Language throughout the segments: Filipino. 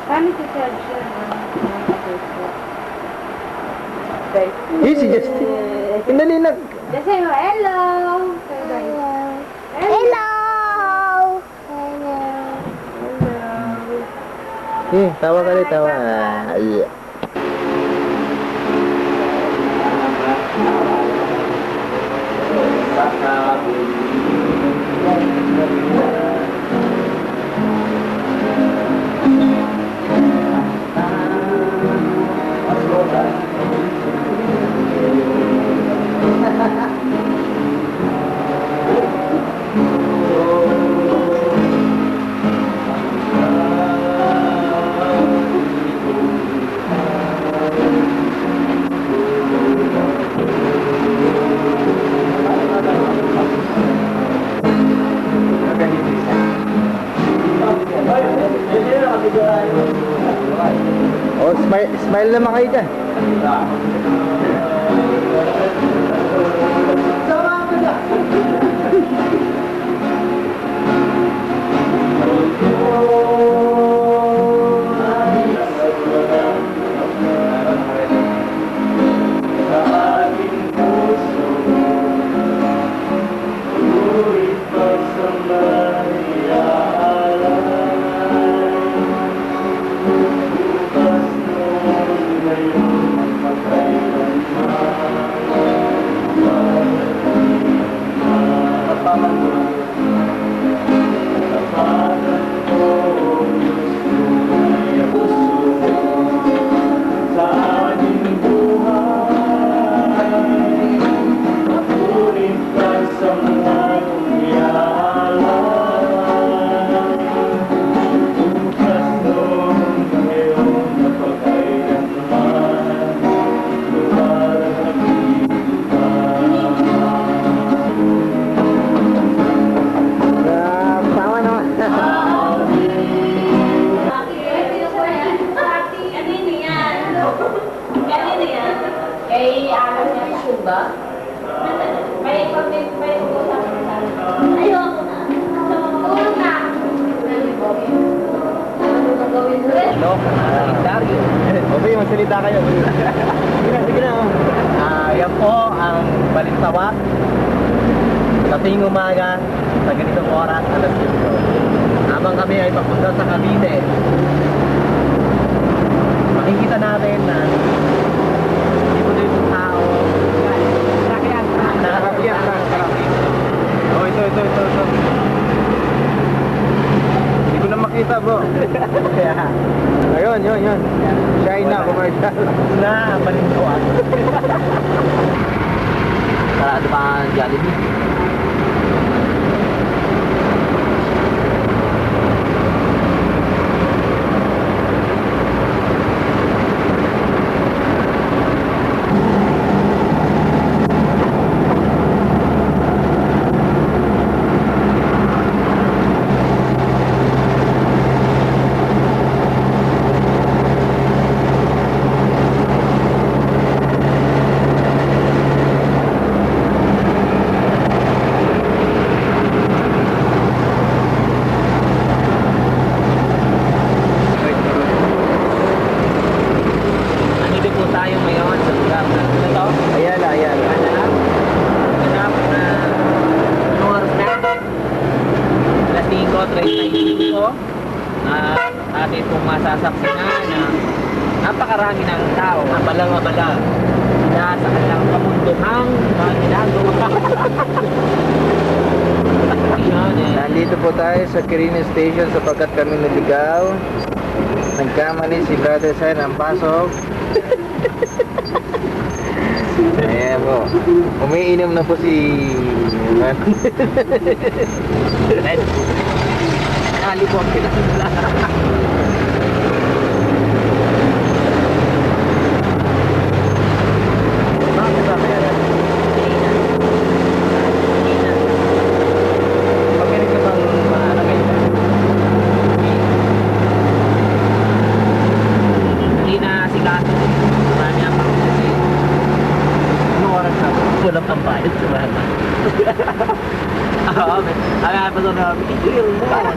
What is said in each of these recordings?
Paano si-charge siya ng Facebook? Guys. Si Justin. Indali na. Just say hello. Hello. Hello. Tawa ka rin, tawa. Yeah. Oh, smile naman kayo dyan. Okay, magsalita kayo. Sige na. Yan po ang Balintawak. Sa tuwing umaga, sa ganitong oras, alas 10. Habang kami ay papunta sa Cavite, makikita natin na libo-libong tao. Nakakakyan. Oh, ito. Hindi ko na makita, bro. Ayun. China commercial. Na, Balintawak. Sarado pa ang Jollibee. Atin pong masasaksihan na napakarami ng tao, abala na sa kanilang kabunduhang mga ginagawa. Nandito po tayo sa Quirino Station sapagkat kami naligaw. Nagkamali si Brother Sen ang pasok. Ayan po. Umiinom na po si Kali po ang pinakita. Bakit ba kaya yan? Pagkinig ka bang maalagay ba? Hindi na sigato. Marami ang pang-kasi. Ano oras na? Walang pambayad sa mga. Oo, pa doon na,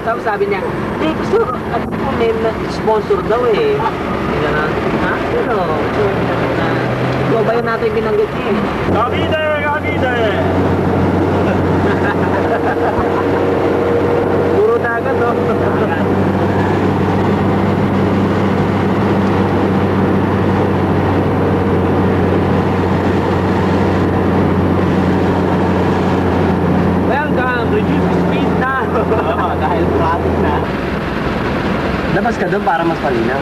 tapos sabi niya, sponsor. At may sponsor daw eh. Tingnan natin. Ha? Pero, ikaw ba yun natin binanggit niya eh? Kavide! Kavide! Puro dagat, no? Welcome! Reduce speed na! Oo, dahil traffic na. Labas ka doon para mas palinaw.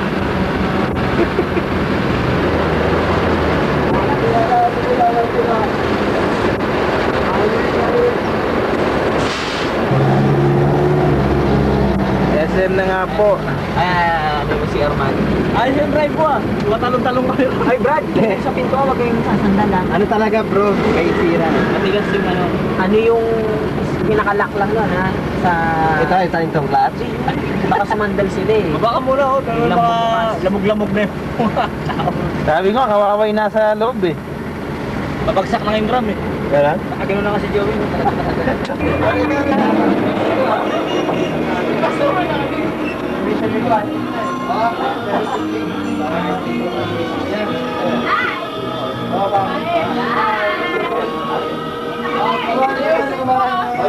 SM na nga po. Ano mo si Arman? Ayos yung drive ko ah! Matalong-talong kayo. Ay, Brad! Sa pinto, wag kayong sasandal lang. Ano talaga, bro? Kay Sira. Matigas yung ano. Ano yung pinakalock lang yun ha? Sa... Ito yung tong clutch. Baka sumandal sila eh. Baba ka muna oh, pero Lamog baka bukas. lamog-lamog na yung mga tao. Sabi ko, kawaway nasa loob eh. Babagsak na yung drum eh. Kaya? Nakagano na kasi Joey.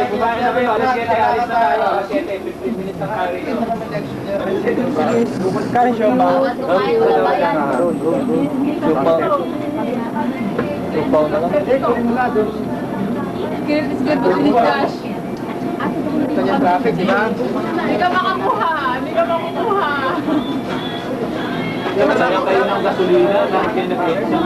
Kumain na kayo, alas 7, alis na tayo. Alas 7, 15 minutes na tayo. Kain siya ba? Supaw na lang. Ito yung traffic, di ba? Hindi ka makakuha. Hindi ka makukuha. Sayang kayo ng gasolina, bakit kayo nag-exam?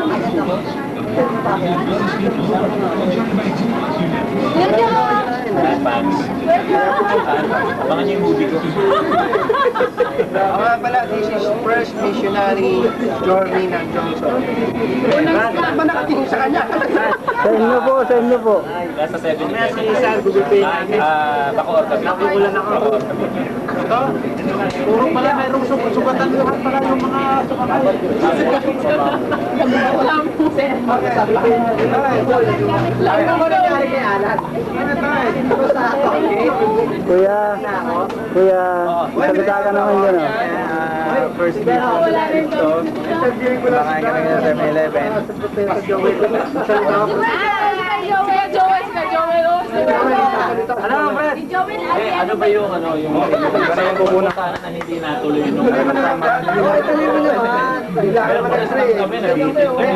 Abangan niyo yung movie ko. Mga pala, this is first missionary journey ng Johnson. Bakit ba nakatingin sa kanya? Sa inyo po, sa inyo po. Nasa 7. Google Pay. Bacoor kami. Nakukulan ako. Ito? Puro pala mayroong sugatan lahat pala yung mga sukatan. Wala mo, sir. Lagi mo nangyari kay Alan. Kuya, salita ka naman dyan. First day ko Wala rin ito. Bakain ka lang sa 7-Eleven. Joel, si Joel. Ano, Fred? Si Joel, Ano ba yung ano, yung pupuntahan na hindi natuloy nung pero pagkasama kami, nag-iisip kami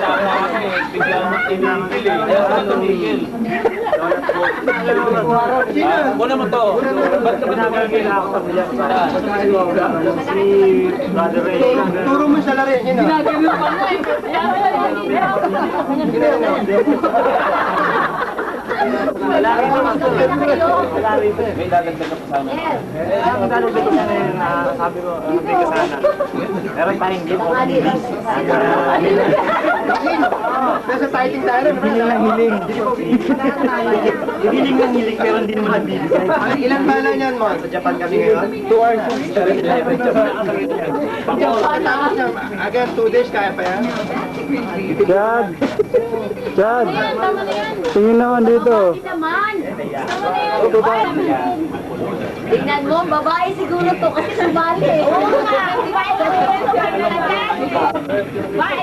tama kami, biglang tinigil eh. Ayaw ka tumigil. Ako naman to. Ba't ka ba tumigil? Si Brother Ray. Turo mo sa lari. ginagano pa mo eh. Wala rin naman to. Wala rin to. May dadagdag ka pa sana. Ang dadagdag ko sana yung sabi ko, may kasana. Meron tayong game of hiling. Nasa titing tayo rin. Hiling ng hiling. Hiling ng hiling pero hindi naman nagbibigay. Ilan bala niyan mo? Sa Japan kami ngayon? 2 hours. Again, 2 days kaya pa yan? Chad! Chad! Tama na yan. Tingin naman dito. Naman. Tama na yan. Tingnan mo, babae siguro to kasi sumali. Oo nga.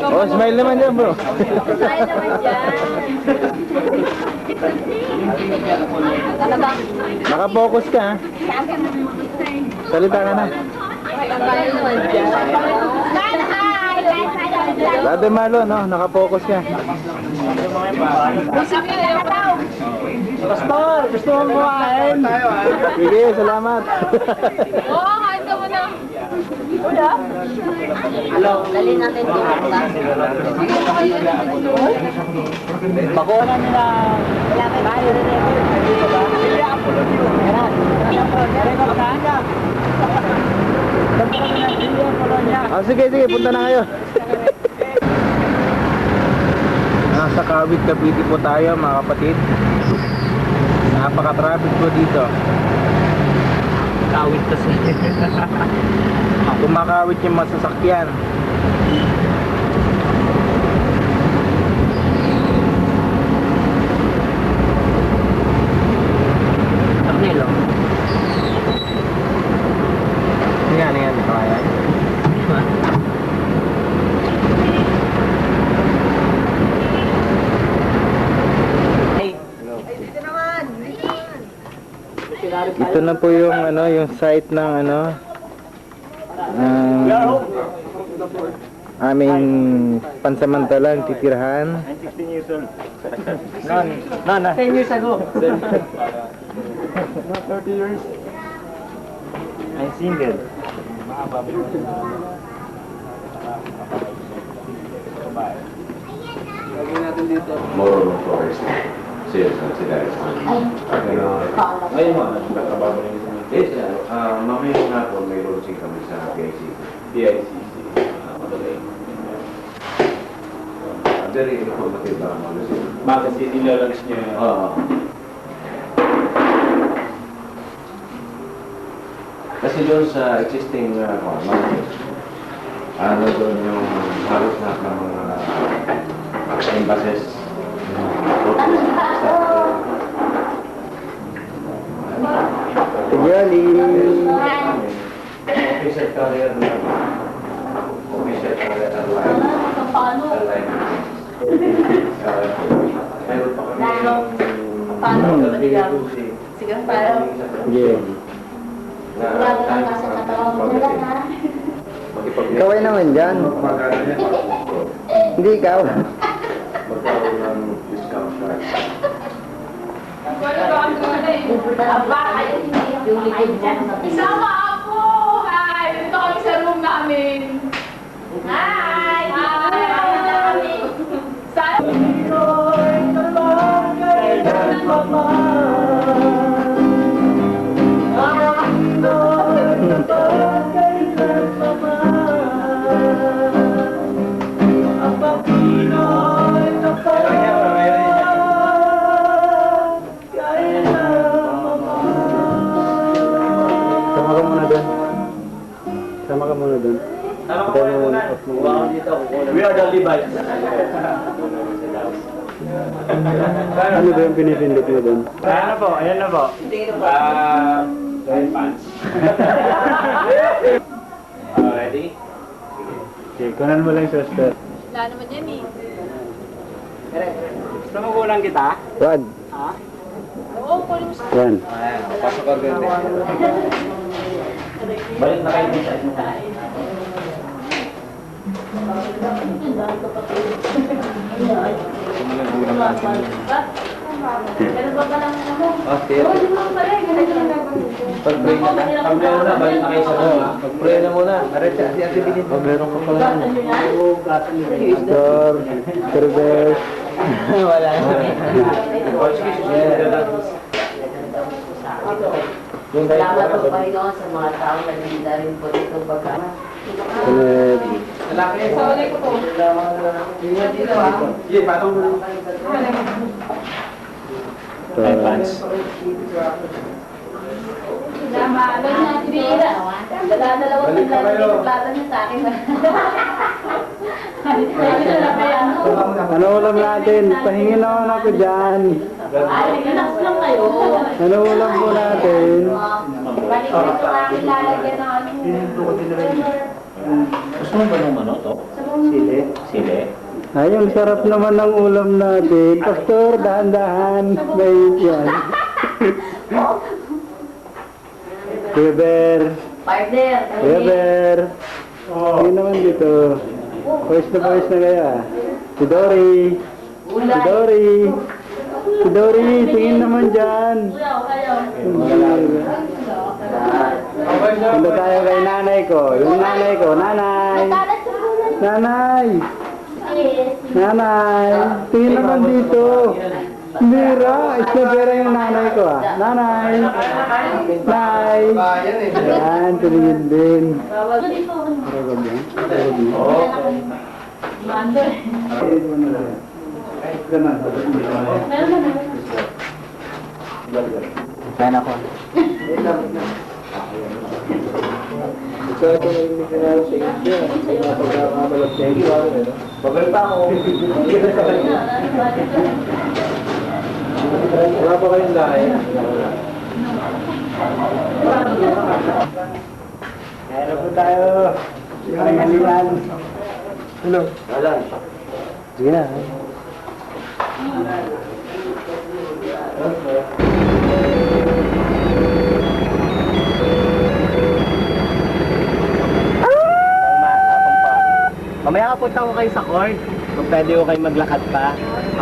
Oh, smile naman dyan, bro. Smile naman dyan. Talaga. Nakapokus ka, ha? Salita ka na. Smile naman dyan. Smile, hi! Dati malo, no? Nakapokus ka. Pastor, gusto mo kumain? Sige, salamat. Oo, kain ka muna. Dali natin ito. Bagonan nila. Tayo rin eh. Dito ba? Sige, punta na kayo. Nasa Kawit, Cavite po tayo, mga kapatid. Napaka-traffic po dito. Kawit kasi. Kumakawit yung masasakyan. Arnelo. Ito na po yung ano, yung site ng ano aming pansamantalang titirahan. 16 years old. No, 10 years ago. Not 30 years. I'm single. More on forest sales and sila. Ngayon mo, nagtatrabaho rin sa Yes, mamaya nga po may launching kami sa PIC. PICC. Madali. Very informative ang mga sila. Magazine nilalunch niya. Kasi doon sa existing market, ano doon yung halos lahat ng mga embassies. Official career na official career airline. Paano? Airline. Meron pa kami Paano? Sige, paano? Yeah. Wala ka lang kasi katawan mo nila na. Ikaw ay naman dyan. Hindi ikaw. Magkaroon ng discount price. Isama ako! Hi! Dito kami sa room namin. Hi! Hi! Saan? Sama ka muna doon. Sama ka muna doon. We are the Levites. Ano ba yung pinipindot mo doon? Ayan na po, ayan na po. Pants. Ready? Okay, kunan mo lang yung sister. Wala naman yan eh. Gusto mo kulang kita? One. Oo, kunin mo sa... One. Pasok ka din. Balik na kayo dito. Ganun ba ba lang ano? Okay. Oo, di ba pala? Ganun lang naman. Pag-pray na. Pag meron na, balik na kayo sa room. Pag-pray na muna. Aray, si Ate Binit. Meron ka pala. Gatan nyo yan? Pastor, Cerves. Wala na. Salamat po Panginoon sa mga taong nagdila rin po dito baga. Kulit. Sawali ko po. Dito ah. Sige, patong mo. Pants. Salamat. Doon na tibira. Dala-dalawang plata niya sa akin. Ano ulam natin? Pahingin naman ako dyan. Ay, relax lang kayo. Ano ulam po natin? Balik na ito aking lalagyan ng ano. Gusto mo ba nung ano to? Sili. Sili? Ay, ang sarap naman ng ulam natin. Pastor, dahan-dahan. Ngayon yan. Weber. Partner. Weber. Hindi naman dito. Pawis na kaya. Si Dory. Si Dory. Si Dory, tingin naman dyan. Punta tayo kay nanay ko. Yung nanay ko. Nanay. Nanay. Nanay. Tingin naman dito. Mira, isnabera yung nanay ko ah. Nanay. Nay. Yan, tingin din. Taragod yan? Taragod mo? Kaya na ko. Ito ito na yung pinalo sa inyo. Pagkakabalap sa inyo. Bagal pa ako. Wala pa kayong lahi? Kaya na po tayo. Yung halilan. Hello. Wala. Sige na. Mamaya kapunta ko kayo sa court. Kung pwede ko kayo maglakad pa.